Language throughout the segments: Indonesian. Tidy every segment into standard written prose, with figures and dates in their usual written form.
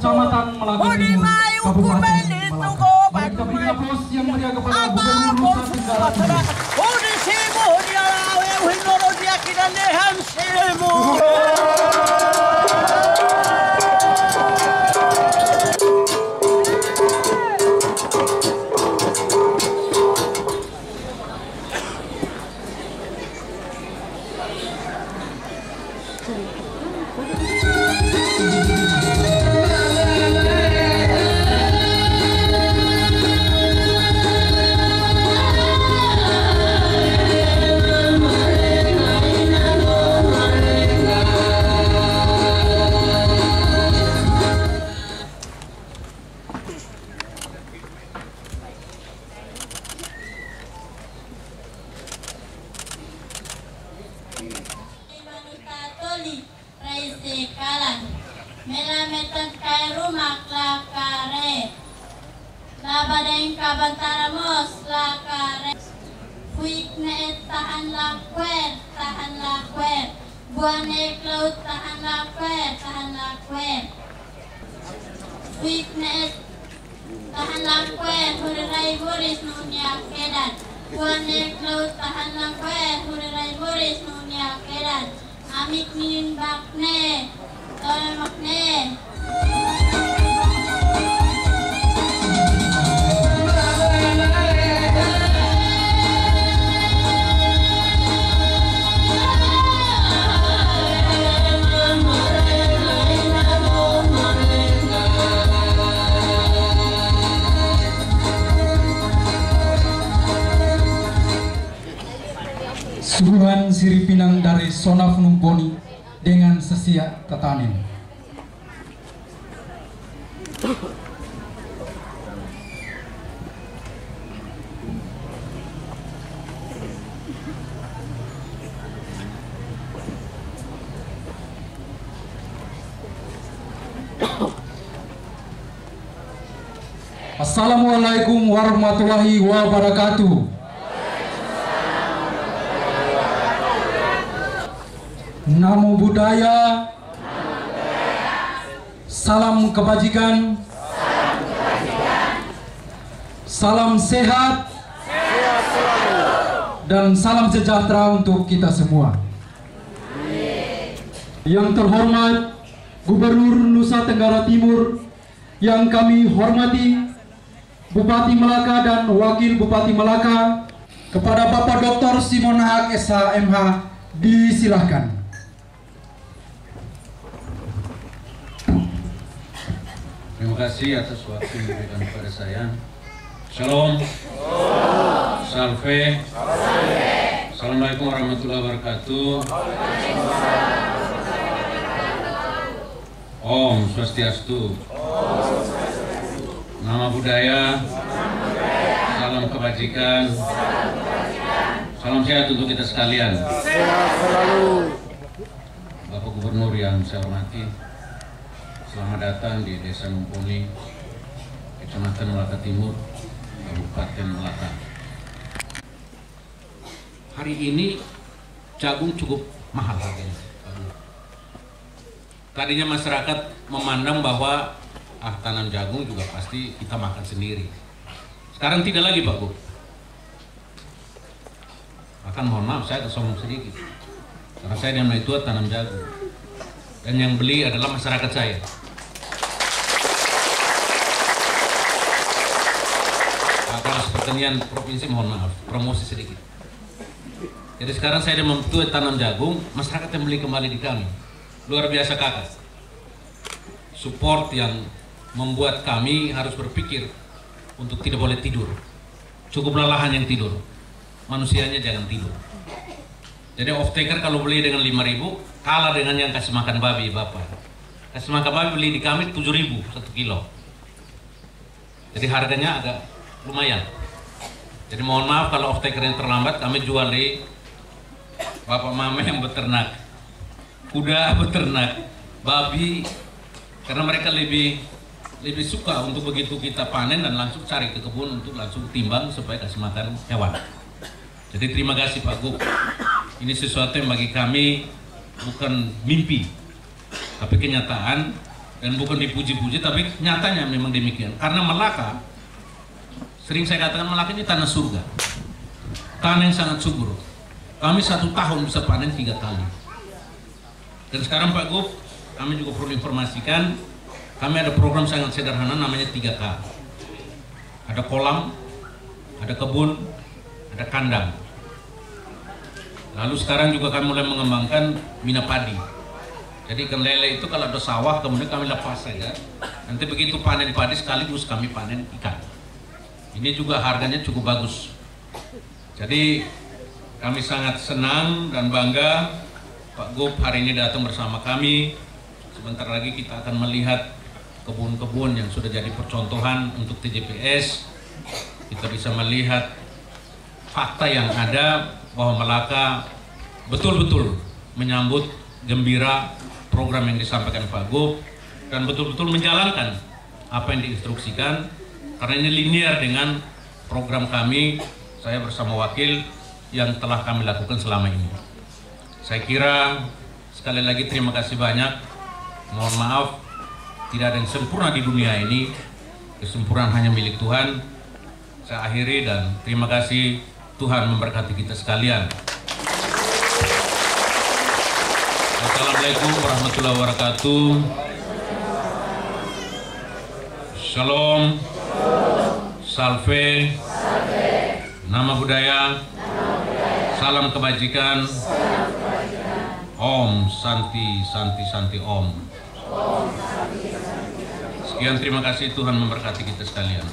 Kecamatan Melaka Timur, Kabupaten Melaka. Baik kami aplaus yang meriah kepada Gubernur Nusa Tenggara Timur. Melametan kay rumak lakare labadeng kabantaramos lakare fuik na tahan lakwer buane klaut tahan lakwer fuik na tahan lakwer hurirai buris nunya kedan buane klaut tahan lakwer hurirai buris nunya kedan amik min bakne makne. Suruhan Siripinang dari Sonaf Numponi dengan Sesia Tatanen. Assalamualaikum warahmatullahi wabarakatuh. Namo Buddhaya, salam kebajikan, salam sehat, dan salam sejahtera untuk kita semua. Yang terhormat Gubernur Nusa Tenggara Timur yang kami hormati, Bupati Melaka dan Wakil Bupati Melaka, kepada Bapak Dr. Simon Haq SH.MH disilahkan. Terima kasih atas waktu yang diberikan kepada saya. Shalom. Salve. Assalamualaikum warahmatullahi wabarakatuh. Om Swastiastu. Nama budaya. Salam kebajikan. Salam sehat untuk kita sekalian. Sehat selalu. Bapak Gubernur yang saya hormati, selamat datang di Desa Numponi, Kecamatan Melaka Timur, Kabupaten Melaka. Hari ini jagung cukup mahal harganya. tadinya masyarakat memandang bahwa tanam jagung juga pasti kita makan sendiri. Sekarang tidak lagi Pak Gub. Bahkan mohon maaf saya kesombong sedikit, karena saya dan itu tanam jagung dan yang beli adalah masyarakat saya. Kalau pertanian provinsi mohon maaf, promosi sedikit. Jadi sekarang saya dan itu tanam jagung, masyarakat yang beli kembali di kami. Luar biasa kakak. Support yang membuat kami harus berpikir untuk tidak boleh tidur. Cukuplah lahan yang tidur, manusianya jangan tidur. Jadi off taker kalau beli dengan 5.000 kalah dengan yang kasih makan babi bapak. Kasih makan babi beli di kami 7.000 1 kilo. Jadi harganya agak lumayan. Jadi mohon maaf kalau off taker yang terlambat, kami jual di bapak mama yang beternak kuda, beternak babi, karena mereka lebih suka untuk begitu kita panen dan langsung cari ke kebun untuk langsung timbang supaya kasih makan hewan. Jadi terima kasih Pak Gub. Ini sesuatu yang bagi kami bukan mimpi, tapi kenyataan, dan bukan dipuji-puji, tapi nyatanya memang demikian. Karena Melaka, sering saya katakan Melaka ini tanah surga, tanah yang sangat subur. Kami 1 tahun bisa panen 3 kali. Dan sekarang Pak Gub, kami juga perlu informasikan, kami ada program sangat sederhana namanya 3K. Ada kolam, ada kebun, ada kandang. Lalu sekarang juga kami mulai mengembangkan mina padi. Jadi ikan lele itu kalau ada sawah kemudian kami lepas saja. Nanti begitu panen padi sekaligus kami panen ikan. Ini juga harganya cukup bagus. Jadi kami sangat senang dan bangga Pak Gub hari ini datang bersama kami. Sebentar lagi kita akan melihat kebun-kebun yang sudah jadi percontohan untuk TJPS. Kita bisa melihat fakta yang ada bahwa Melaka betul-betul menyambut gembira program yang disampaikan Pak Gub dan betul-betul menjalankan apa yang diinstruksikan, karena ini linear dengan program kami, saya bersama wakil, yang telah kami lakukan selama ini. Saya kira sekali lagi terima kasih banyak. Mohon maaf, tidak ada yang sempurna di dunia ini, kesempurnaan hanya milik Tuhan. Saya akhiri dan terima kasih, Tuhan memberkati kita sekalian. Assalamualaikum warahmatullahi wabarakatuh. Shalom, salve, nama budaya, salam kebajikan, Om Santi Santi Santi Om. Sekian, terima kasih, Tuhan memberkati kita sekalian.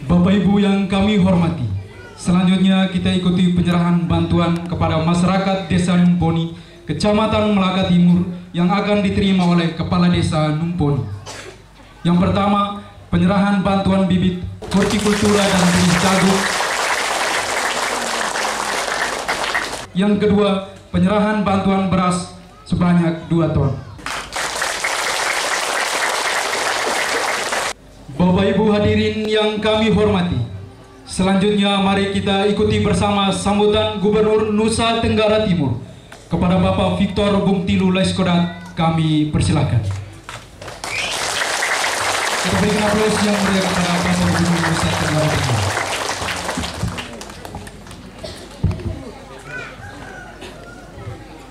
Bapak Ibu yang kami hormati, selanjutnya kita ikuti penyerahan bantuan kepada masyarakat Desa Numponi, Kecamatan Melaka Timur, yang akan diterima oleh Kepala Desa Numponi. Yang pertama, penyerahan bantuan bibit hortikultura dan benih jagung. Yang kedua, penyerahan bantuan beras sebanyak 2 ton. Bapak Ibu hadirin yang kami hormati, selanjutnya mari kita ikuti bersama sambutan Gubernur Nusa Tenggara Timur kepada Bapak Victor Bungtilu Laiskodat. Kami persilahkan. Kita berikan aplaus yang meriah kepada Bapak Gubernur Nusa Tenggara Timur.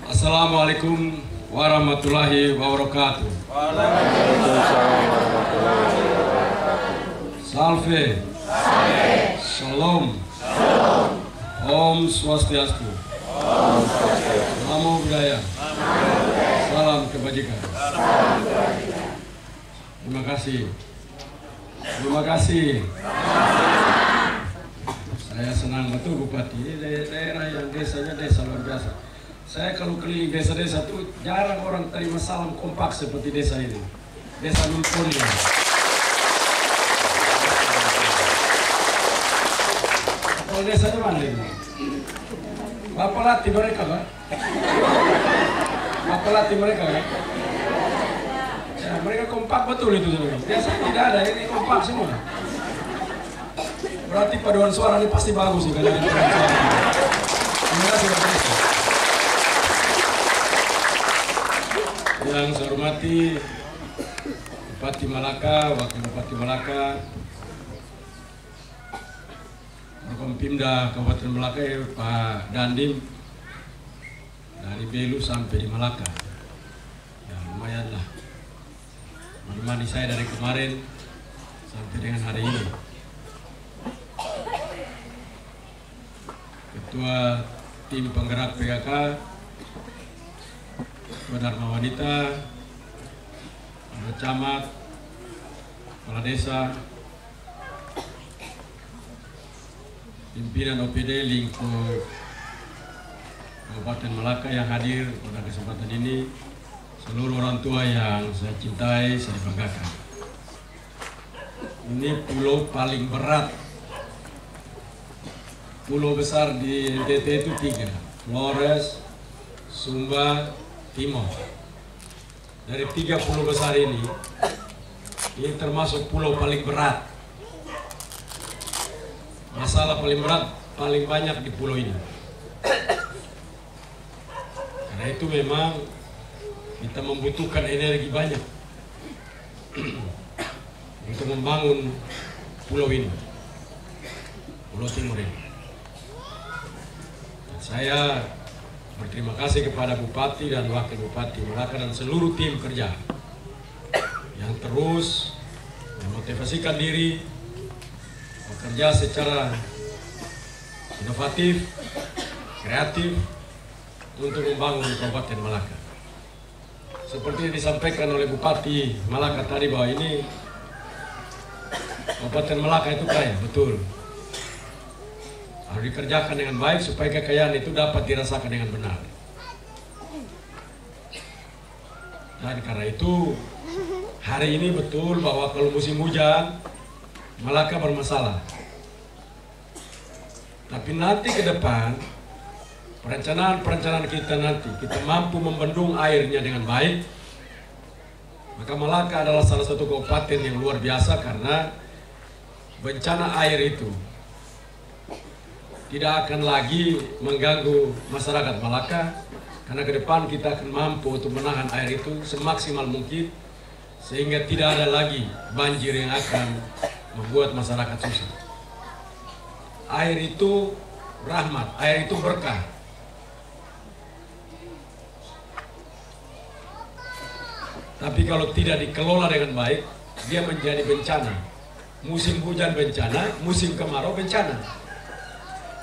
Assalamualaikum warahmatullahi wabarakatuh. Waalaikumsalam warahmatullahi wabarakatuh. Salve. Shalom. Om Swastiastu. Namo Buddhaya. Salam kebajikan. Terima kasih. Terima kasih. Saya senang betul Bupati. Ini daerah yang desanya desa luar biasa. Saya kalau keliling desa-desa tuh jarang orang terima salam kompak seperti desa ini. Desa Numponi. Kalau desanya mana ini? Bapak latih mereka kan? Bapak latih mereka kan? Ya, mereka kompak betul itu. Biasanya tidak ada, ini kompak semua. Berarti paduan suara ini pasti bagus nih kalau ada paduan suara. Terima kasih Bapak Desa. Yang saya hormati Bupati Malaka, Wakil Bupati Malaka, Forkompimda Kabupaten Malaka, Pak Dandim, dari Belu sampai di Malaka. Ya lumayan lah, menemani saya dari kemarin sampai dengan hari ini. Ketua tim penggerak PKK, Ketua Dharma Wanita, Kepala Camat, Kepala Desa, pimpinan OPD lingkup Kabupaten Malaka yang hadir pada kesempatan ini, seluruh orang tua yang saya cintai, saya banggakan. Ini pulau paling berat. Pulau besar di NTT itu 3, Flores, Sumba, Timor. Dari 3 pulau besar ini termasuk pulau paling berat. Masalah paling berat, paling banyak di pulau ini. Karena itu memang kita membutuhkan energi banyak untuk membangun pulau ini, Pulau Timor ini. Saya berterima kasih kepada Bupati dan Wakil Bupati Malaka dan seluruh tim kerja yang terus memotivasikan diri bekerja secara inovatif, kreatif untuk membangun Kabupaten Malaka. Seperti yang disampaikan oleh Bupati Malaka tadi bahwa ini Kabupaten Malaka itu kaya, betul. Harus dikerjakan dengan baik supaya kekayaan itu dapat dirasakan dengan benar. Dan karena itu hari ini betul bahwa kalau musim hujan Malaka bermasalah. Tapi nanti ke depan perencanaan kita nanti kita mampu membendung airnya dengan baik, maka Malaka adalah salah satu kabupaten yang luar biasa karena bencana air itu tidak akan lagi mengganggu masyarakat Malaka, karena ke depan kita akan mampu untuk menahan air itu semaksimal mungkin sehingga tidak ada lagi banjir yang akan membuat masyarakat susah. Air itu rahmat, air itu berkah. Tapi kalau tidak dikelola dengan baik, dia menjadi bencana. Musim hujan bencana, musim kemarau bencana.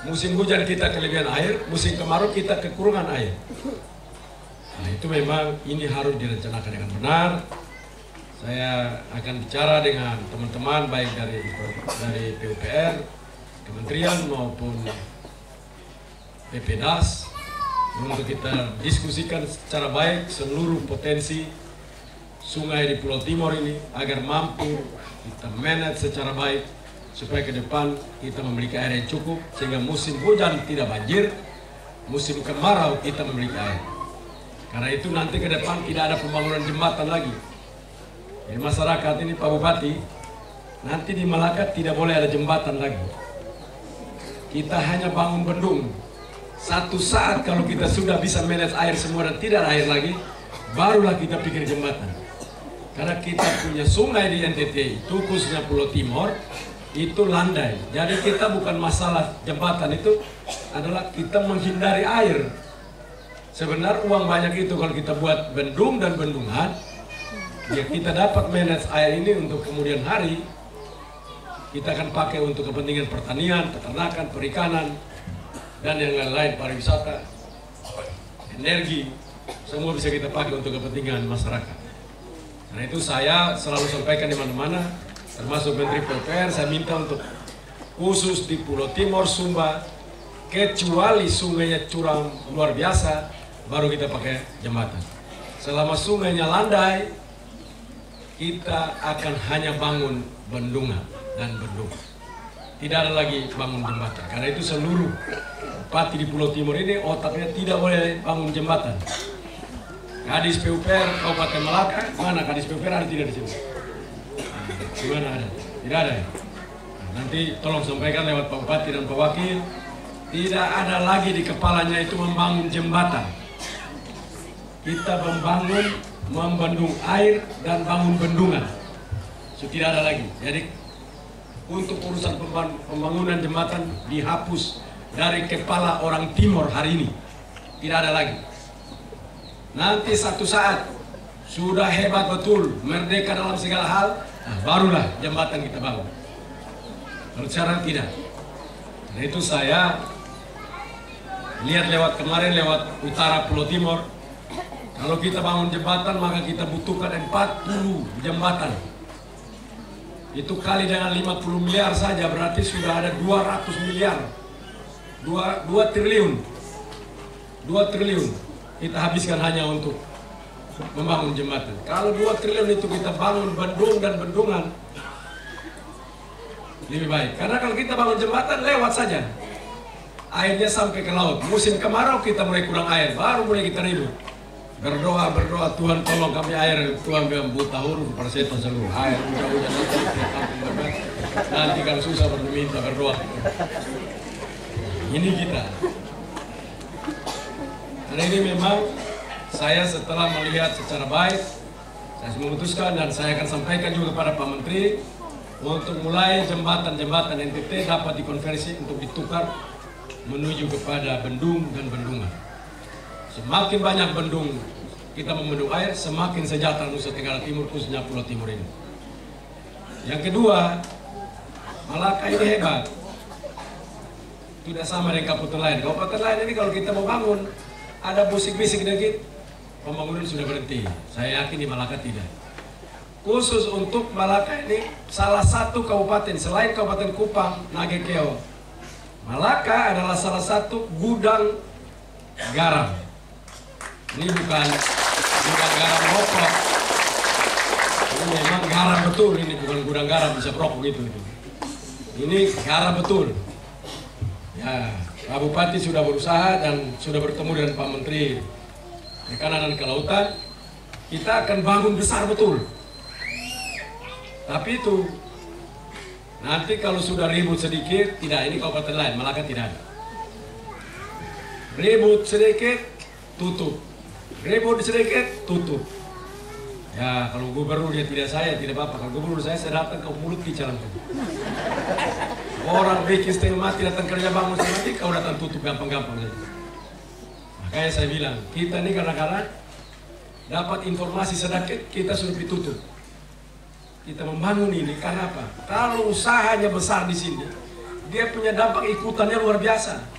Musim hujan kita kelebihan air, musim kemarau kita kekurangan air. Nah itu memang ini harus direncanakan dengan benar. Saya akan bicara dengan teman-teman baik dari PUPR, Kementerian maupun BPDAS untuk kita diskusikan secara baik seluruh potensi sungai di Pulau Timor ini agar mampu kita manage secara baik supaya ke depan kita memiliki air yang cukup sehingga musim hujan tidak banjir, musim kemarau kita memiliki air. Karena itu nanti ke depan tidak ada pembangunan jembatan lagi. Jadi masyarakat ini Pak Bupati, nanti di Malaka tidak boleh ada jembatan lagi. Kita hanya bangun bendung. Satu saat kalau kita sudah bisa manage air semua dan tidak ada air lagi, barulah kita pikir jembatan. Karena kita punya sungai di NTT itu khususnya Pulau Timor itu landai. Jadi kita bukan masalah jembatan, itu adalah kita menghindari air. Sebenarnya uang banyak itu kalau kita buat bendung dan bendungan, ya kita dapat manage air ini untuk kemudian hari kita akan pakai untuk kepentingan pertanian, peternakan, perikanan, dan yang lain-lain, pariwisata, energi, semua bisa kita pakai untuk kepentingan masyarakat. Karena itu saya selalu sampaikan di mana-mana, termasuk Menteri PUPR, saya minta untuk khusus di Pulau Timor, Sumba, kecuali sungainya curam luar biasa, baru kita pakai jembatan. Selama sungainya landai, kita akan hanya bangun bendungan dan bendung. Tidak ada lagi bangun jembatan. Karena itu seluruh bupati di Pulau Timor ini otaknya tidak boleh bangun jembatan. Kadis PUPR Kabupaten Malaka, mana Kadis PUPR ada tidak di sini? Di mana ada? Tidak ada ya? Nah, Nanti tolong sampaikan lewat Pak Bupati dan Pak Wakil, tidak ada lagi di kepalanya itu membangun jembatan. Kita membendung air dan bangun bendungan. So, tidak ada lagi. Jadi untuk urusan pembangunan jembatan dihapus dari kepala orang Timor hari ini. Tidak ada lagi. Nanti satu saat sudah hebat betul, merdeka dalam segala hal, nah, barulah jembatan kita bangun. Kalau sekarang tidak. Nah, itu saya lihat kemarin lewat utara Pulau Timor. Kalau kita bangun jembatan maka kita butuhkan 40 jembatan. Itu kali dengan 50 miliar saja berarti sudah ada 200 miliar. 2 triliun. 2 triliun kita habiskan hanya untuk membangun jembatan. Kalau 2 triliun itu kita bangun bendung dan bendungan, lebih baik. Karena kalau kita bangun jembatan lewat saja, airnya sampai ke laut. Musim kemarau kita mulai kurang air, baru mulai kita ribut. Berdoa, Tuhan tolong kami air. Tuhan bilang buta huruf persetan seluruh air. Nanti kalau susah baru minta berdoa. Ini kita. Hari ini memang saya setelah melihat secara baik, saya memutuskan dan saya akan sampaikan juga kepada Pak Menteri untuk mulai jembatan-jembatan NTT dapat dikonversi untuk ditukar menuju kepada bendung dan bendungan. Semakin banyak bendung kita membendung air, semakin sejahtera Nusa Tenggara Timur, khususnya Pulau Timur ini. Yang kedua, Malaka ini hebat. Tidak sama dengan kabupaten lain. Kabupaten lain ini kalau kita mau bangun, ada bisik-bisik dikit, pembangunan sudah berhenti. Saya yakin di Malaka tidak. Khusus untuk Malaka ini, salah satu kabupaten selain Kabupaten Kupang, Nagekeo, Malaka adalah salah satu gudang garam. Ini bukan garam rokok. Ini memang garam betul, ini bukan gudang garam bisa rokok gitu. Ini garam betul. Ya, Pak Bupati sudah berusaha dan sudah bertemu dengan Pak Menteri Perikanan dan Kelautan. Kita akan bangun besar betul. Tapi itu nanti kalau sudah ribut sedikit, tidak, ini kabupaten lain, Malaka tidak ada. Ribut sedikit, tutup. Ribut sedikit, tutup. Ya, kalau gubernur dia tidak saya, tidak apa-apa. Kalau gubernur saya datang ke mulut bicara. Orang bikin setengah mati datang kerja bangun setengah mati, kau datang tutup gampang-gampang saja. Makanya saya bilang, kita ini kadang-kadang dapat informasi sedikit, kita sudah ditutup. Kita membangun ini karena apa? Kalau usahanya besar di sini, dia punya dampak ikutannya luar biasa.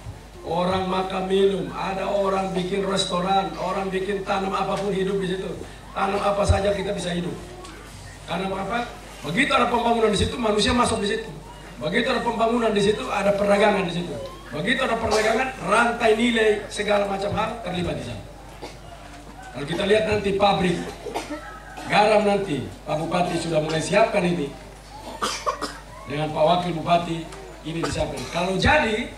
Orang makan minum, ada orang bikin restoran, orang bikin tanam apapun hidup di situ. Tanam apa saja kita bisa hidup. Karena apa? Begitu ada pembangunan di situ, manusia masuk di situ. Begitu ada pembangunan di situ, ada perdagangan di situ. Begitu ada perdagangan, rantai nilai segala macam hal terlibat di sana. Kalau kita lihat nanti pabrik garam nanti, Pak Bupati sudah mulai siapkan ini. Dengan Pak Wakil Bupati, ini disiapkan. Kalau jadi,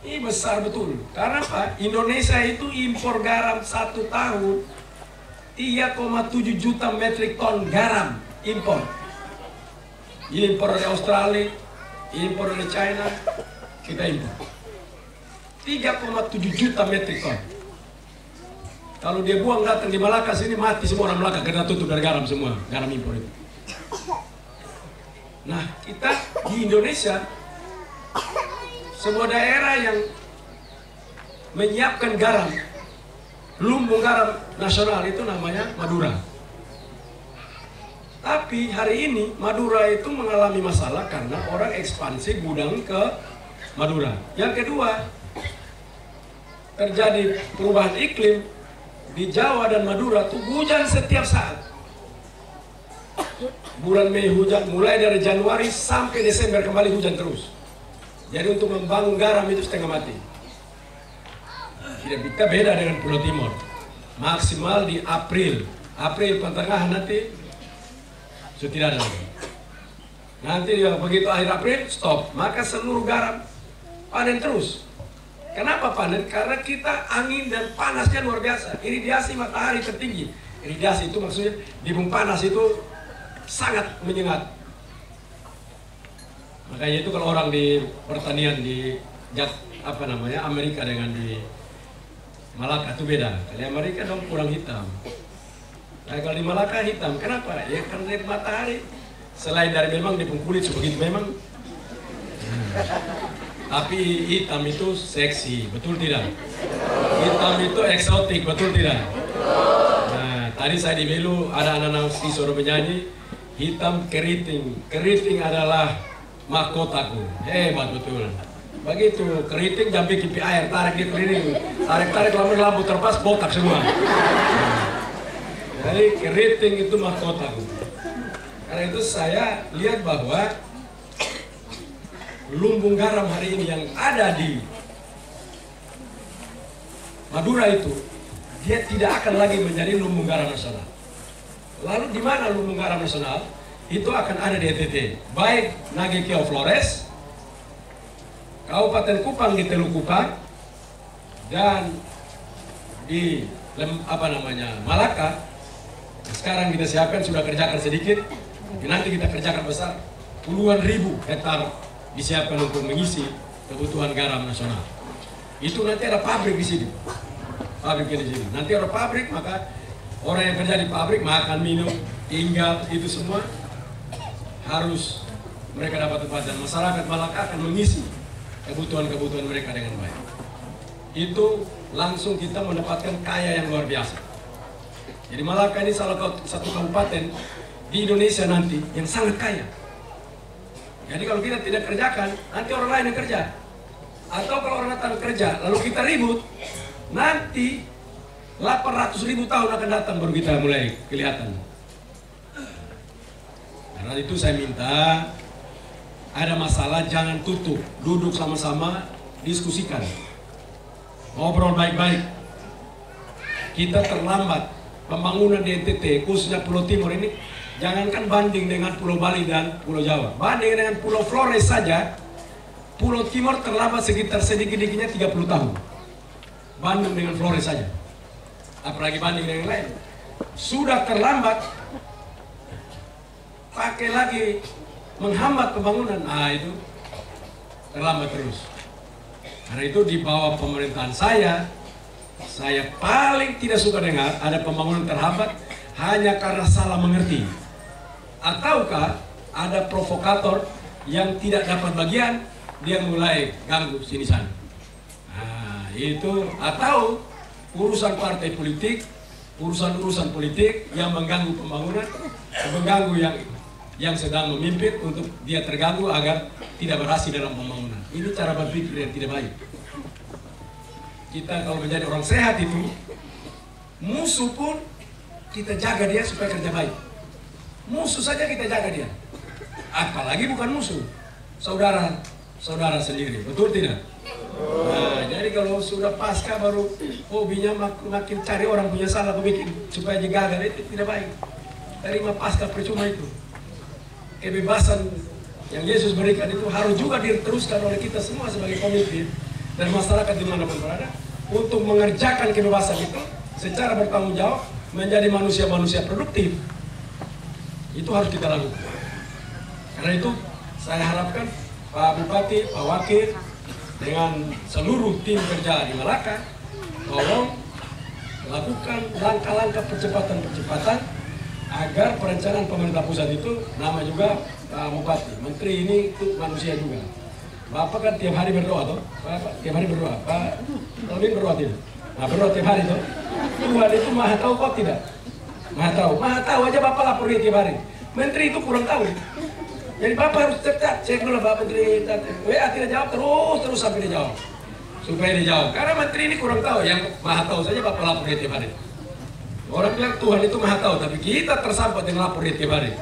ini besar betul. Karena apa? Indonesia itu impor garam 1 tahun 3,7 juta metrik ton garam impor. Impor dari Australia, impor dari China, kita impor 3,7 juta metrik ton. Kalau dia buang datang di Malaka sini mati semua orang Malaka karena tutup dari garam semua, garam impor itu. Nah, kita di Indonesia sebuah daerah yang menyiapkan garam, lumbung garam nasional itu namanya Madura. Tapi hari ini Madura itu mengalami masalah karena orang ekspansi gudang ke Madura. Yang kedua, terjadi perubahan iklim di Jawa dan Madura tuh hujan setiap saat. Bulan Mei hujan, mulai dari Januari sampai Desember kembali hujan terus. Jadi untuk membangun garam itu setengah mati. Tidak kita beda dengan Pulau Timur. Maksimal di April pertengahan nanti sudah tidak ada lagi. Nanti begitu akhir April stop, maka seluruh garam panen terus. Kenapa panen? Karena kita angin dan panasnya luar biasa. Iridiasi matahari tertinggi. Iridiasi itu maksudnya dibung panas itu sangat menyengat. Makanya itu kalau orang di pertanian di Amerika dengan di Malaka itu beda. Kalau Amerika dong kurang hitam. Nah, kalau di Malaka hitam, kenapa? Ya karena dari matahari. Selain dari memang di kulit sebegitu memang. Tapi hitam itu seksi, betul tidak? Hitam itu eksotik, betul tidak? Nah, tadi saya di Belu ada anak-anak siswa menyanyi, hitam keriting. Keriting adalah mahkotaku. Hebat betul. Begitu, keriting jambi kipi air, tarik dia keliling. Tarik-tarik lampu terpas, botak semua. Jadi keriting itu mahkotaku. Karena itu saya lihat bahwa lumbung garam hari ini yang ada di Madura itu, dia tidak akan lagi menjadi lumbung garam nasional. Lalu di mana lumbung garam nasional? Itu akan ada di NTT, baik Nagekeo Flores, Kabupaten Kupang di Teluk Kupang, dan di Malaka. Sekarang kita siapkan, sudah kerjakan sedikit, nanti kita kerjakan besar, puluhan ribu hektar disiapkan untuk mengisi kebutuhan garam nasional. Itu nanti ada pabrik di sini, pabrik di sini. Nanti ada pabrik, maka orang yang kerja di pabrik makan, minum, tinggal itu semua harus mereka dapat tempat, dan masyarakat Malaka akan mengisi kebutuhan mereka dengan baik. Itu langsung kita mendapatkan kaya yang luar biasa. Jadi Malaka ini salah satu kabupaten di Indonesia nanti yang sangat kaya. Jadi kalau kita tidak kerjakan, nanti orang lain yang kerja. Atau kalau orang datang kerja, lalu kita ribut, nanti 800.000 tahun akan datang baru kita mulai kelihatan. Karena itu saya minta, ada masalah jangan tutup, duduk sama-sama, diskusikan. Ngobrol baik-baik. Kita terlambat, pembangunan di NTT, khususnya Pulau Timur ini, jangankan banding dengan Pulau Bali dan Pulau Jawa. Banding dengan Pulau Flores saja, Pulau Timur terlambat sekitar sedikit-sedikitnya 30 tahun. Banding dengan Flores saja. Apalagi banding dengan yang lain. Sudah terlambat, pakai lagi menghambat pembangunan. Nah itu terlambat terus. Karena itu di bawah pemerintahan saya paling tidak suka dengar ada pembangunan terhambat hanya karena salah mengerti. Ataukah ada provokator yang tidak dapat bagian, dia mulai ganggu sini sana. Nah, itu atau urusan partai politik, urusan politik yang mengganggu pembangunan, mengganggu yang sedang memimpin untuk dia terganggu agar tidak berhasil dalam pembangunan. Ini cara berpikir yang tidak baik. Kita kalau menjadi orang sehat itu, musuh pun kita jaga dia supaya kerja baik. Musuh saja kita jaga dia. Apalagi bukan musuh, saudara sendiri, betul tidak? Nah, jadi kalau sudah pasca baru hobinya makin cari orang punya salah bikin supaya digagal, itu tidak baik. Terima pasca percuma itu. Kebebasan yang Yesus berikan itu harus juga diteruskan oleh kita semua sebagai pemimpin dan masyarakat dimanapun berada untuk mengerjakan kebebasan itu secara bertanggung jawab menjadi manusia-manusia produktif. Itu harus kita lakukan. Karena itu saya harapkan Pak Bupati, Pak Wakil dengan seluruh tim kerja di Malaka tolong lakukan langkah-langkah percepatan agar perencanaan pemerintah pusat itu, nama juga Pak Bupati, Menteri ini itu manusia juga. Bapak kan tiap hari berdoa toh, Bapak tiap hari berdoa. Pak Tolin berdoa tidak? Nah berdoa tiap hari toh. Tuhan itu maha tahu kok tidak? Maha tahu aja Bapak lapor dia tiap hari. Menteri itu kurang tahu. Jadi Bapak harus cek dulu Bapak Menteri. WA tidak jawab terus sampai dia jawab. Supaya dia jawab. Karena Menteri ini kurang tahu, yang maha tahu saja Bapak lapor dia tiap hari. Orang bilang Tuhan itu maha tahu, tapi kita tersampat dengan lapor dia tiap hari.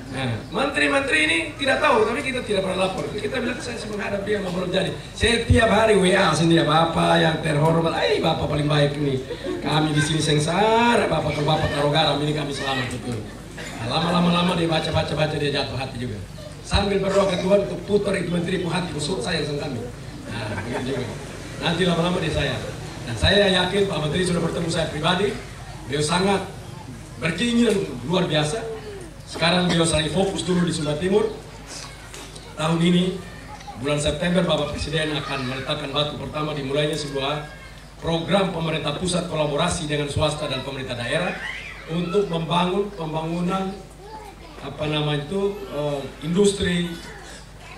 Nah, menteri-menteri ini tidak tahu, tapi kita tidak pernah lapor. Kita bilang saya menghadap dia ngobrol jadi. Setiap hari WA sendiri, Bapak yang terhormat, Bapak paling baik ini. Kami di sini sengsara, Bapak kalau Bapak taruh garam ini kami selamat betul. Nah, lama-lama dia baca dia jatuh hati juga. Sambil berdoa ke Tuhan untuk putar itu menteri ku hati, kusut sayang sama kami. Nah, begitu juga. Nanti lama-lama dia sayang. Dan saya yakin Pak Menteri sudah bertemu saya pribadi. Beliau sangat berkeinginan luar biasa. Sekarang beliau lagi fokus dulu di Sumba Timur. tahun ini, bulan September, Bapak Presiden akan meletakkan batu pertama dimulainya sebuah program pemerintah pusat kolaborasi dengan swasta dan pemerintah daerah untuk membangun pembangunan industri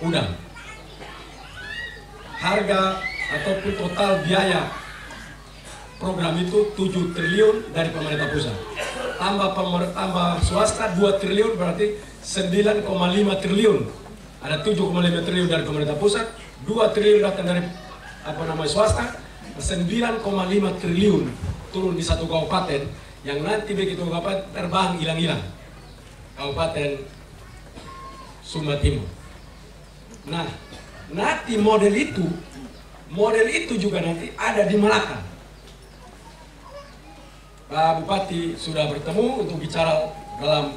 udang. Harga ataupun total biaya program itu 7 triliun dari pemerintah pusat. Tambah swasta 2 triliun, berarti 9,5 triliun. Ada 7,5 triliun dari pemerintah pusat, 2 triliun datang dari swasta, 9,5 triliun turun di satu kabupaten yang nanti begitu kabupaten terbang hilang-hilang. Kabupaten Sumba Timur. Nah, nanti model itu juga nanti ada di Malaka. Pak Bupati sudah bertemu untuk bicara dalam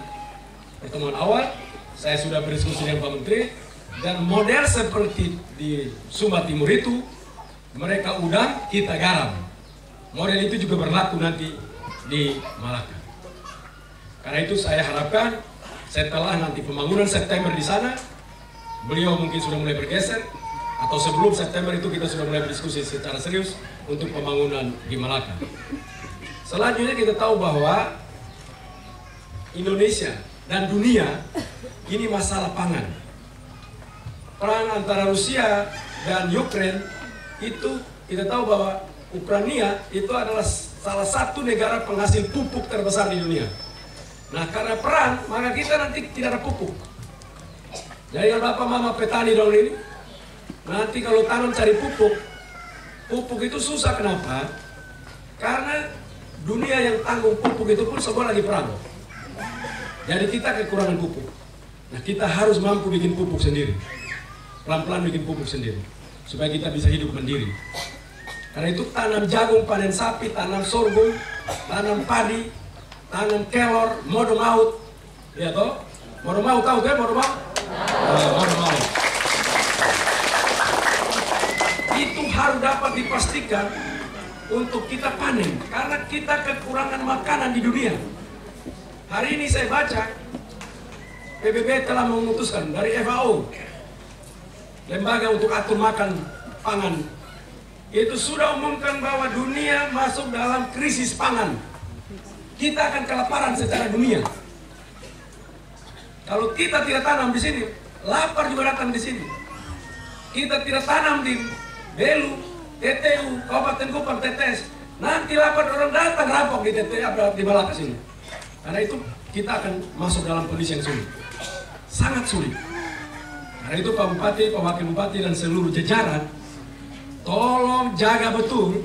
pertemuan awal. Saya sudah berdiskusi dengan Pak Menteri, dan model seperti di Sumba Timur itu mereka udang, kita garam. Model itu juga berlaku nanti di Malaka. Karena itu saya harapkan setelah nanti pembangunan September di sana, beliau mungkin sudah mulai bergeser, atau sebelum September itu kita sudah mulai berdiskusi secara serius untuk pembangunan di Malaka. Selanjutnya kita tahu bahwa Indonesia dan dunia ini masalah pangan. Perang antara Rusia dan Ukraina itu kita tahu bahwa Ukraina itu adalah salah satu negara penghasil pupuk terbesar di dunia. Nah, karena perang maka kita nanti tidak ada pupuk. Jadi kalau Bapak Mama petani dong ini, nanti kalau tanam cari pupuk itu susah. Kenapa? Karena dunia yang tanggung pupuk itu pun semua lagi perang. Jadi kita kekurangan pupuk. Nah, kita harus mampu bikin pupuk sendiri. Pelan-pelan bikin pupuk sendiri. Supaya kita bisa hidup mandiri. Karena itu tanam jagung, panen sapi, tanam sorghum, tanam padi, tanam kelor, modo maut. Ya toh? Modo maut, tahu kan modo maut? Modo maut. Itu harus dapat dipastikan untuk kita panen, karena kita kekurangan makanan di dunia. Hari ini saya baca PBB telah memutuskan dari FAO, lembaga untuk atur makan pangan, itu sudah umumkan bahwa dunia masuk dalam krisis pangan. Kita akan kelaparan secara dunia. Kalau kita tidak tanam di sini, lapar juga datang di sini. Kita tidak tanam di Belu, TTU, Kabupaten Kupang, TTS, nanti lapar orang datang rampok di TTU di Malaka sini. Karena itu kita akan masuk dalam kondisi yang sulit, sangat sulit. Karena itu Pak Bupati, Pak Wakil Bupati dan seluruh jajaran, tolong jaga betul.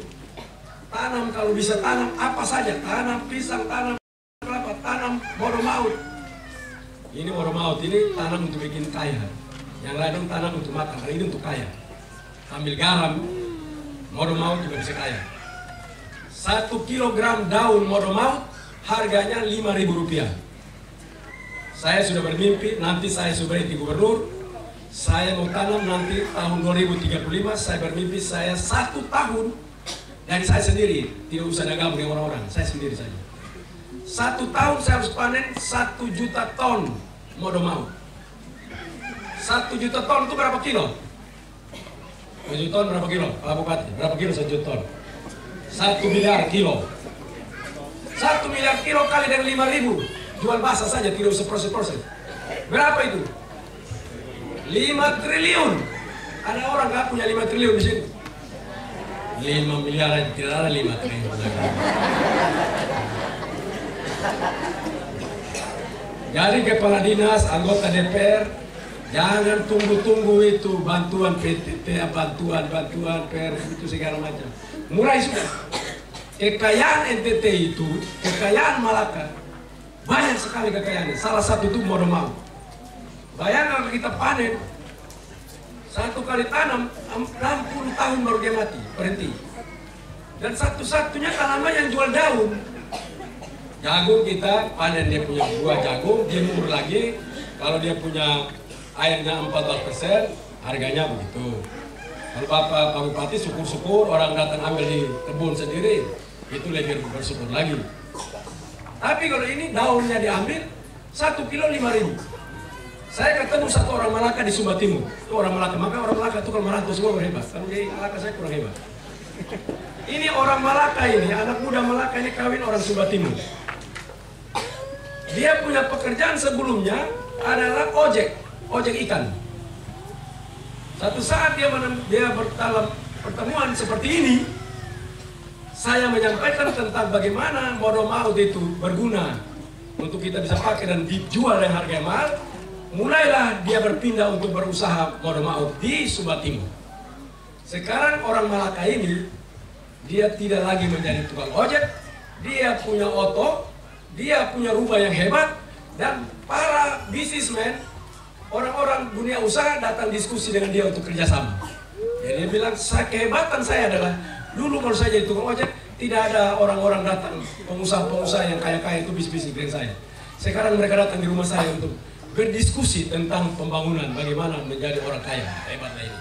Tanam kalau bisa tanam apa saja, tanam pisang, tanam kelapa, tanam modo maut. Ini modo maut ini tanam untuk bikin kaya, yang lain tanam untuk makan, ini untuk kaya. Ambil garam. Modo maut juga bisa kaya. 1 kilogram daun modo maut harganya Rp5.000. Saya sudah bermimpi nanti saya sebagai gubernur, saya mau tanam nanti tahun 2035. Saya bermimpi saya 1 tahun dari saya sendiri, tidak usah dagang dengan orang-orang, saya sendiri saja. 1 tahun saya harus panen 1 juta ton modo maut. 1 juta ton itu berapa kilo? 1 juta ton berapa kilo? Pak Bupati, berapa kilo 1 juta ton? 1 miliar kilo. 1 miliar kilo kali dari 5.000. Jual basah saja, tidak usah proses-proses. Berapa itu? 5 triliun. Ada orang nggak punya 5 triliun di sini? 5 miliar aja, tidak ada 5 triliun. Jadi kepala dinas, anggota DPR, jangan tunggu-tunggu itu bantuan PTT, bantuan PR itu segala macam. Mulai sudah. Kekayaan NTT itu, kekayaan Malaka, banyak sekali kekayaannya. Salah satu itu modo maut. Bayangkan kita panen, 1 kali tanam 60 tahun baru dia mati, berhenti. Dan satu-satunya tanaman yang jual daun. Jagung kita panen dia punya buah jagung, dia umur lagi. Kalau dia punya airnya 14%, harganya begitu. Kalau Pak Bupati syukur-syukur orang datang ambil di kebun sendiri, itu lebih bersyukur lagi. Tapi kalau ini daunnya diambil 1 kilo 5.000. Saya ketemu satu orang Malaka di Sumba Timur. Itu orang Malaka, maka orang Malaka itu kalau merantau semua berhebat. Kalau jadi Malaka saya kurang hebat. Ini orang Malaka ini, anak muda Malaka ini kawin orang Sumba Timur. Dia punya pekerjaan sebelumnya adalah ojek ikan. Satu saat dia dalam pertemuan seperti ini, saya menyampaikan tentang bagaimana modal maut itu berguna untuk kita bisa pakai dan dijual dengan harga yang mahal. Mulailah dia berpindah untuk berusaha modal maut di Sumba Timur. Sekarang orang Malaka ini, dia tidak lagi menjadi tukang ojek, dia punya oto, dia punya rumah yang hebat, dan para bisnismen, orang-orang dunia usaha datang diskusi dengan dia untuk kerjasama. Jadi dia bilang, kehebatan saya adalah, dulu kalau saya jadi tukang ojek, tidak ada orang-orang datang, pengusaha-pengusaha yang kaya-kaya itu bisnis dengan saya. Sekarang mereka datang di rumah saya untuk berdiskusi tentang pembangunan, bagaimana menjadi orang kaya. Hebatlah ini.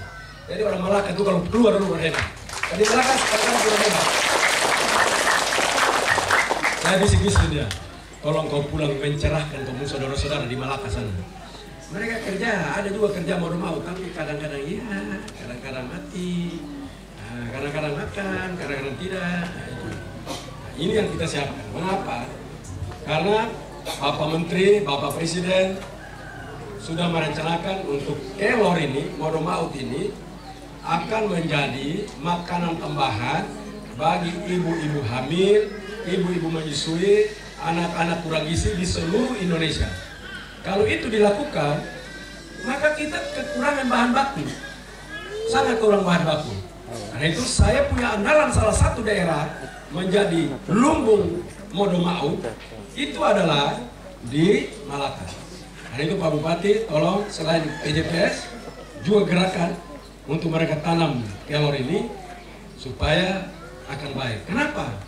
Jadi orang Malaka itu kalau keluar dulu hebat. Jadi Malaka sekarang kurang hebat. Saya bisik-bisik dia, tolong kau pulang mencerahkan kamu saudara-saudara di Malaka sana. Mereka kerja, ada juga kerja mau tapi kadang-kadang iya, kadang-kadang mati, kadang-kadang makan, kadang-kadang tidak. Ini yang kita siapkan. Mengapa? Karena Bapak Menteri, Bapak Presiden sudah merencanakan untuk kelor ini, modal maut ini akan menjadi makanan tambahan bagi ibu-ibu hamil, ibu-ibu menyusui, anak-anak kurang gizi di seluruh Indonesia. Kalau itu dilakukan, maka kita kekurangan bahan baku, sangat kurang bahan baku. Karena itu saya punya andalan salah satu daerah menjadi lumbung modal maut, itu adalah di Malaka. Karena itu Pak Bupati, tolong selain PJPS, juga gerakan untuk mereka tanam kelor ini supaya akan baik. Kenapa?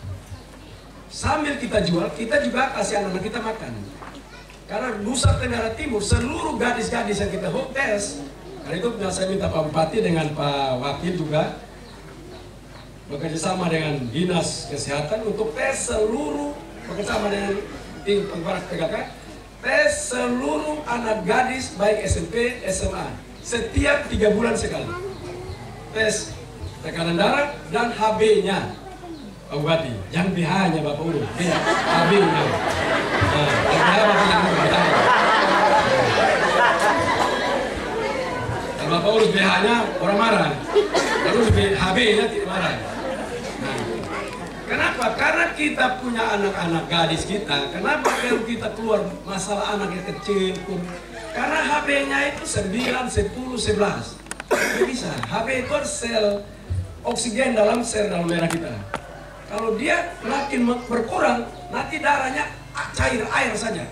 Sambil kita jual, kita juga kasih anak-anak kita makan. Karena Nusa Tenggara Timur, seluruh gadis-gadis yang kita tes, karena itu saya minta Pak Bupati dengan Pak Wakil juga bekerja sama dengan Dinas Kesehatan untuk tes seluruh, bekerjasama dengan tim penggerak PKK, tes seluruh anak gadis baik SMP, SMA setiap 3 bulan sekali. Tes tekanan darah dan HB-nya. Pak Bupati, yang BH-nya Bapak urus, HB-nya. Nah, BH Bapak yang urus BH. Kalau Bapak urus BH-nya, orang marah. Kalau urus HB-nya tidak marah. Nah, kenapa? Karena kita punya anak-anak gadis kita. Kenapa kalau kita keluar masalah anak yang kecil pun? Karena HB-nya itu 9, 10, 11. Tidak bisa. HB itu sel oksigen dalam sel dalam darah kita. Kalau dia makin berkurang, nanti darahnya cair air saja.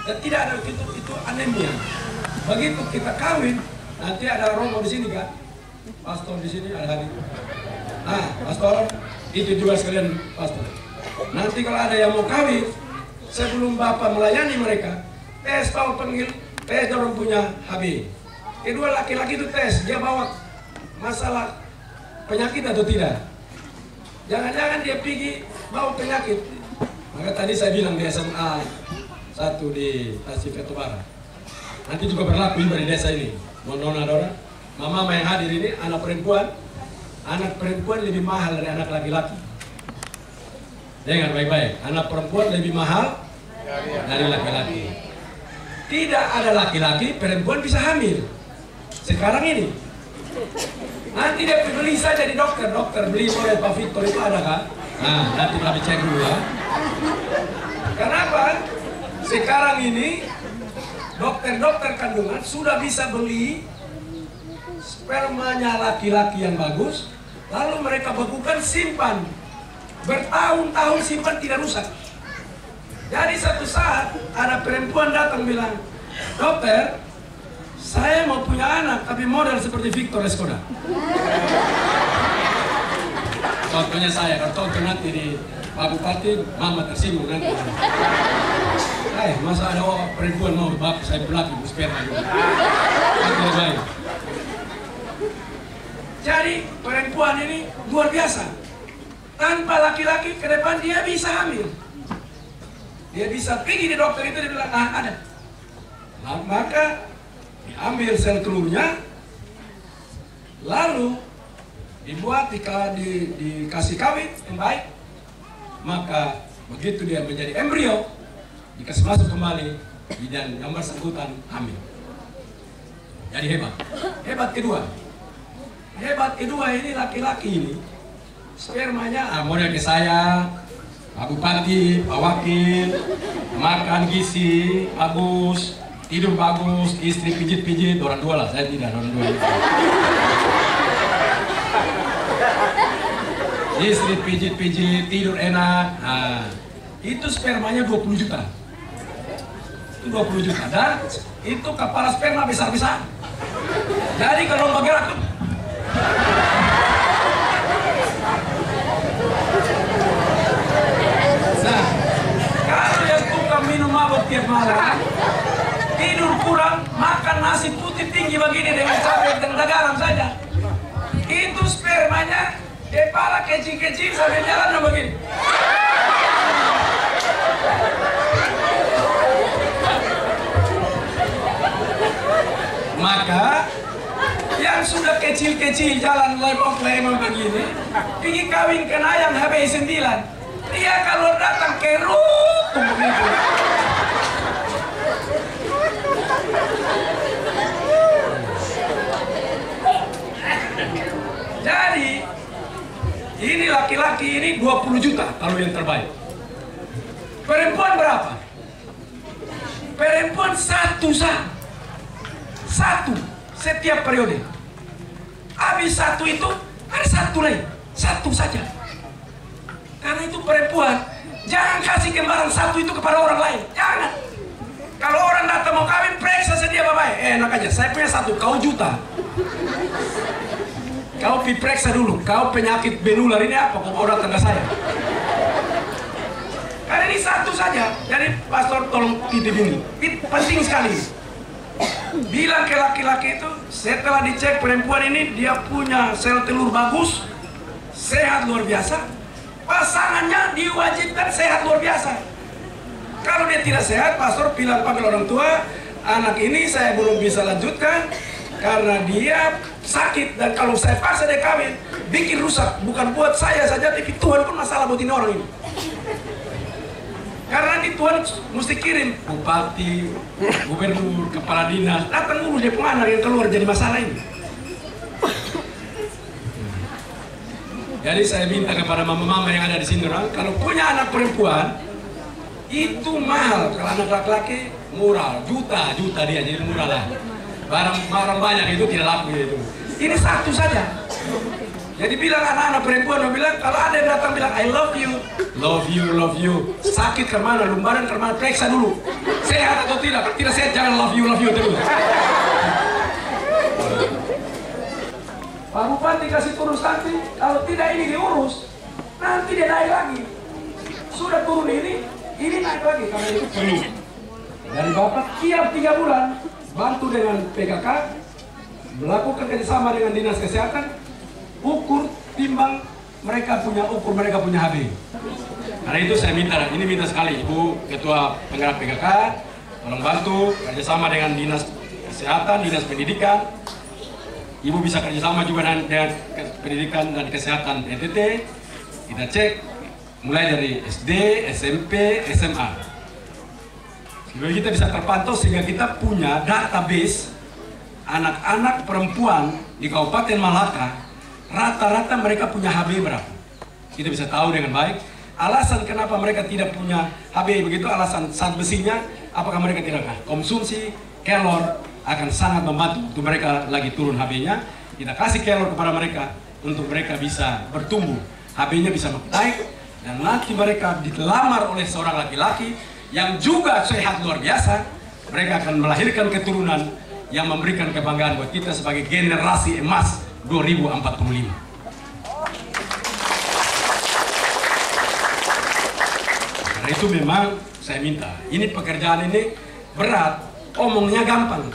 Dan tidak ada itu anemia. Begitu kita kawin, nanti ada romo di sini kan? Pastor di sini ada hadir. Nah, pastor itu juga sekalian pastor. Nanti kalau ada yang mau kawin, sebelum Bapak melayani mereka, tes tahu panggil, tes orang punya HB. Kedua laki-laki itu tes, dia bawa masalah penyakit atau tidak. Jangan-jangan dia pergi bawa penyakit. Maka tadi saya bilang di SMA 1 di Tasik Barat. Nanti juga berlaku di desa ini. Mohon ada orang, mama yang hadir ini anak perempuan lebih mahal dari anak laki-laki. Dengar baik-baik, anak perempuan lebih mahal dari laki-laki. Tidak ada laki-laki, perempuan bisa hamil. Sekarang ini. Nanti dia beli saja di dokter beli oleh Pak Victor itu ada kan? Nah, nanti kami cek dulu ya. Kenapa? Sekarang ini dokter kandungan sudah bisa beli spermanya laki-laki yang bagus, lalu mereka bekukan simpan. Bertahun-tahun simpan tidak rusak. Jadi satu saat ada perempuan datang bilang, dokter, saya mau punya anak tapi model seperti Victor Escoda. Contohnya saya, kalau contoh nanti di Pak Bupati, mama tersinggung nanti. Masa ada perempuan mau bapak saya berlaki sperma juga. Tidak baik. Jadi perempuan ini luar biasa. Tanpa laki-laki ke depan dia bisa hamil. Dia bisa pergi di dokter itu, dia bilang, ada. Nah, maka diambil sel telurnya, lalu dibuat dikasih kawin yang baik, maka begitu dia menjadi embrio, dikasih masuk kembali dan yang bersangkutan hamil. Jadi hebat. Hebat kedua ini laki-laki ini spermanya model kayak saya, Pak Bupati, Pak Wakil, makan gizi bagus, tidur bagus, istri pijit-pijit, orang dua lah, saya tidak, orang dua. Istri pijit-pijit, tidur enak, nah, itu spermanya 20 juta. Itu 20 juta, dan itu kepala sperma besar-besar. Jadi kalau bergerak, nah, kalau yang tukang minum mabuk tiap malam, tidur kurang, makan nasi putih tinggi begini dengan cabai dan garam saja, itu spermanya kepala kecil-kecil sampai jalan begini. Maka yang sudah kecil-kecil jalan lemong-lemong begini, ingin kawin kena yang HB9, dia kalau datang kerut begitu. Jadi ini laki-laki ini 20 juta kalau yang terbaik. Perempuan berapa? Perempuan satu setiap periode. Habis satu itu ada satu lagi, satu saja. Karena itu perempuan, jangan kasih kembaran satu itu kepada orang lain, jangan. Kalau orang datang mau kawin, periksa sedia bapak. Enak aja, saya punya satu, kau juta. Kau periksa dulu, kau penyakit benular ini apa? Kau datang ke saya. Karena ini satu saja. Jadi pastor tolong titip ini, penting sekali. Bilang ke laki-laki itu, setelah dicek perempuan ini dia punya sel telur bagus, sehat luar biasa, pasangannya diwajibkan sehat luar biasa. Kalau dia tidak sehat, pastor bilang panggil orang tua, anak ini saya belum bisa lanjutkan karena dia sakit, dan kalau saya paksa dia kawin, bikin rusak, bukan buat saya saja, tapi Tuhan pun masalah buat ini orang ini. Karena nanti Tuhan mesti kirim bupati, gubernur, kepala dinas, datang urus dia punya anak yang keluar jadi masalah ini. Jadi saya minta kepada mama-mama yang ada di sini, orang kalau punya anak perempuan itu mahal, kalau anak laki-laki murah, juta dia, jadi murah lah. Barang banyak itu tidak laku itu. Ini satu saja. Jadi bilang anak-anak perempuan, bilang kalau ada yang datang bilang I love you, sakit kemana, lumbaran kemana, periksa dulu, sehat atau tidak. Tidak sehat jangan love you terus. Pak Bupati kasih turun nanti, kalau tidak ini diurus, nanti dia naik lagi. Sudah turun ini naik lagi karena itu perlu. Dari Bapak tiap 3 bulan bantu dengan PKK, melakukan kerjasama dengan Dinas Kesehatan, ukur, timbang, mereka punya ukur, mereka punya HB. Karena itu saya minta sekali Ibu Ketua Penggerak PKK, tolong bantu kerjasama dengan Dinas Kesehatan, Dinas Pendidikan. Ibu bisa kerjasama juga dengan Pendidikan dan Kesehatan NTT. Kita cek mulai dari SD, SMP, SMA. Sehingga kita bisa terpantau, sehingga kita punya database anak-anak perempuan di Kabupaten Malaka. Rata-rata mereka punya HB berapa? Kita bisa tahu dengan baik. Alasan kenapa mereka tidak punya HB begitu, alasan zat besinya, apakah mereka tidak konsumsi kelor, akan sangat membantu untuk mereka lagi turun HB-nya. Kita kasih kelor kepada mereka untuk mereka bisa bertumbuh, HB-nya bisa naik, dan nanti mereka dilamar oleh seorang laki-laki yang juga sehat luar biasa. Mereka akan melahirkan keturunan yang memberikan kebanggaan buat kita sebagai generasi emas 2045. Karena itu memang saya minta, ini pekerjaan ini berat, omongnya gampang,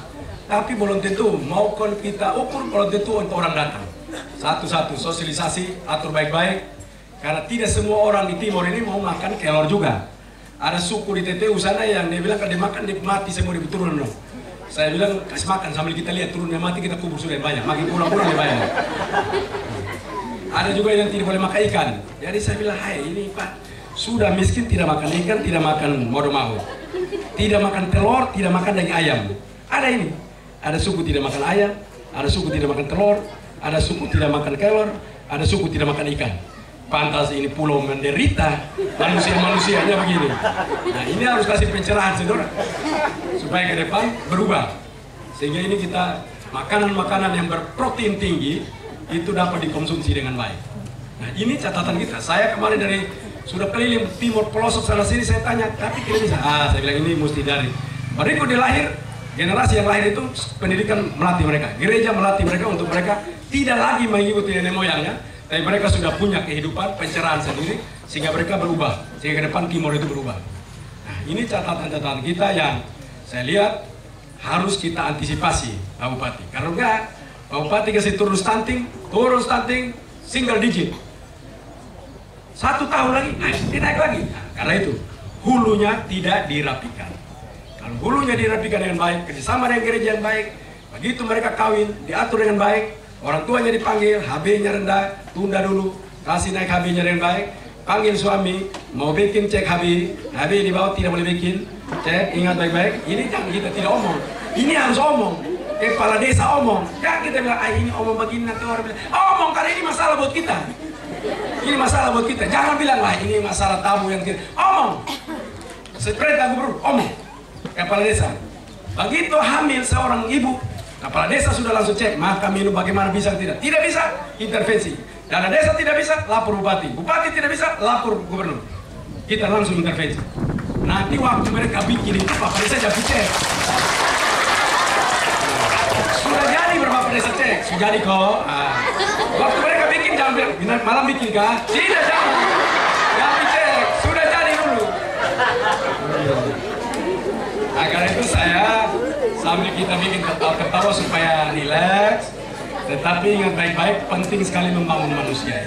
tapi belum tentu mau kita ukur, belum tentu untuk orang datang. Satu-satu sosialisasi, atur baik-baik, karena tidak semua orang di Timur ini mau makan kelor juga. Ada suku di TTU sana yang dia bilang kalau dia makan dia mati semua di keturunan. Saya bilang kasih makan sambil kita lihat turunnya mati, kita kubur sudah banyak, makin pulang-pulang lebih banyak. Ada juga yang tidak boleh makan ikan. Jadi saya bilang, hai ini Pak, sudah miskin tidak makan ikan, tidak makan modo-mau, tidak makan telur, tidak makan daging ayam. Ada ini, ada suku tidak makan ayam, ada suku tidak makan telur, ada suku tidak makan kelor, ada suku tidak makan ikan. Pantas ini pulau menderita, manusia-manusianya begini. Nah ini harus kasih pencerahan saudara, supaya ke depan berubah. Sehingga ini kita makanan-makanan yang berprotein tinggi itu dapat dikonsumsi dengan baik. Nah ini catatan kita. Saya kemarin dari sudah keliling timur pelosok sana sini, saya tanya, tapi tidak bisa. Saya bilang ini mesti dari. Berikut dia lahir, generasi yang lahir itu pendidikan melatih mereka, gereja melatih mereka untuk mereka tidak lagi mengikuti nenek moyangnya, tapi mereka sudah punya kehidupan pencerahan sendiri, sehingga mereka berubah, sehingga ke depan Timor itu berubah. Nah, ini catatan-catatan kita yang saya lihat harus kita antisipasi, Pak Bupati. Kalau enggak, Pak Bupati kasih turun stunting, single digit. 1 tahun lagi, dia naik lagi. Nah, karena itu, hulunya tidak dirapikan. Kalau hulunya dirapikan dengan baik, kerjasama dengan gereja yang baik, begitu mereka kawin, diatur dengan baik, orang tuanya dipanggil, HB-nya rendah, tunda dulu, kasih naik HB-nya dengan baik, panggil suami, mau bikin cek HB di bawah tidak boleh bikin, cek, ingat baik-baik, ini jangan kita tidak omong, ini harus omong, kepala desa omong, jangan kita bilang, ini omong begini, nanti orang bilang, omong karena ini masalah buat kita, ini masalah buat kita, jangan bilang lah ini masalah tamu yang kita, omong, spread gubernur, omong, kepala desa, begitu hamil seorang ibu, kepala desa sudah langsung cek, maka minum bagaimana bisa tidak? Tidak bisa, intervensi. Dana desa tidak bisa, lapor bupati. Bupati tidak bisa, lapor gubernur. Kita langsung intervensi. Nanti waktu mereka bikin itu, Bapak Desa jadi cek. Sudah jadi berapa desa cek? Sudah jadi kok. Waktu mereka bikin, jangan bilang, malam bikin kah? Tidak, jangan. Jangan dicek, sudah jadi dulu. Karena itu saya sambil kita bikin ketawa supaya rileks, tetapi ingat baik-baik, penting sekali membangun manusia.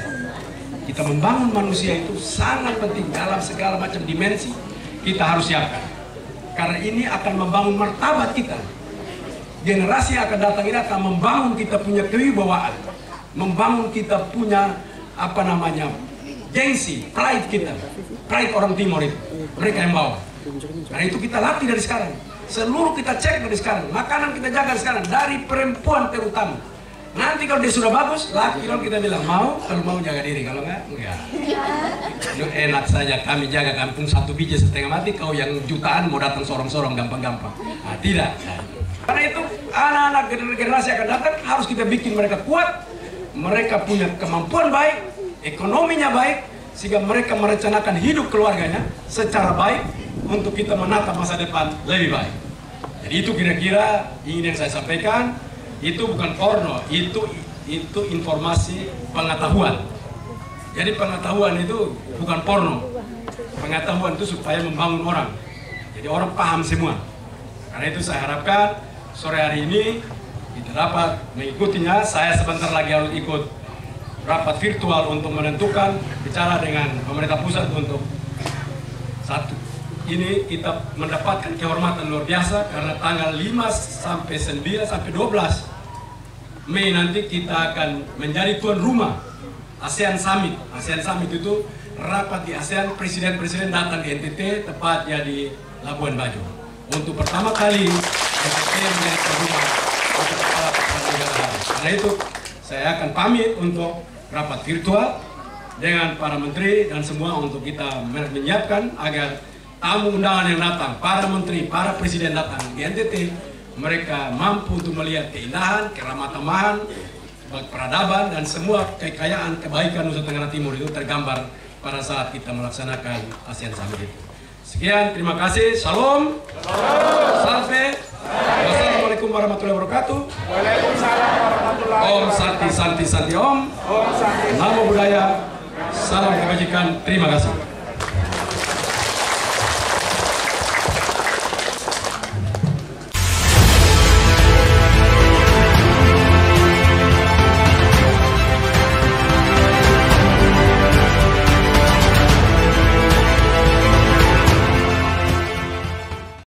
Kita membangun manusia itu sangat penting dalam segala macam dimensi. Kita harus siapkan, karena ini akan membangun martabat kita. Generasi yang akan datang ini akan membangun kita punya kewibawaan, membangun kita punya gengsi, pride kita, pride orang Timor itu, mereka yang bawa. Karena itu kita latih dari sekarang. Seluruh kita cek dari sekarang. Makanan kita jaga dari sekarang. Dari perempuan terutama. Nanti kalau dia sudah bagus, laki kalau kita bilang mau, kalau mau jaga diri. Kalau enggak. Itu enak saja. Kami jaga kampung 1 biji setengah mati. Kau yang jutaan mau datang sorong-sorong gampang-gampang. Nah, tidak. Karena itu anak-anak generasi akan datang harus kita bikin mereka kuat. Mereka punya kemampuan baik, ekonominya baik, sehingga mereka merencanakan hidup keluarganya secara baik untuk kita menatap masa depan lebih baik. Jadi itu kira-kira ingin yang saya sampaikan. Itu bukan porno, itu informasi pengetahuan. Jadi pengetahuan itu bukan porno. Pengetahuan itu supaya membangun orang. Jadi orang paham semua. Karena itu saya harapkan sore hari ini kita dapat mengikutinya. Saya sebentar lagi harus ikut rapat virtual untuk menentukan, bicara dengan pemerintah pusat untuk satu. Ini kita mendapatkan kehormatan luar biasa karena tanggal 5 sampai 9 sampai 12 Mei nanti kita akan menjadi tuan rumah ASEAN Summit. ASEAN Summit itu rapat di ASEAN, presiden-presiden datang di NTT, tepatnya di Labuan Bajo. Untuk pertama kali NTT menjadi tuan rumah untuk kepala negara. Karena itu saya akan pamit untuk rapat virtual dengan para menteri dan semua untuk kita menyiapkan agar tamu undangan yang datang, para menteri, para presiden datang di NTT, mereka mampu untuk melihat keindahan, keramah-tamahan, peradaban, dan semua kekayaan, kebaikan Nusa Tenggara Timur itu tergambar pada saat kita melaksanakan ASEAN Summit itu. Sekian, terima kasih. Salam. Salve. Wassalamualaikum warahmatullahi wabarakatuh. Waalaikumsalam warahmatullahi Om Santi Santi Santi Om. Om Santi. Namo Buddhaya. Salam kebajikan. Terima kasih.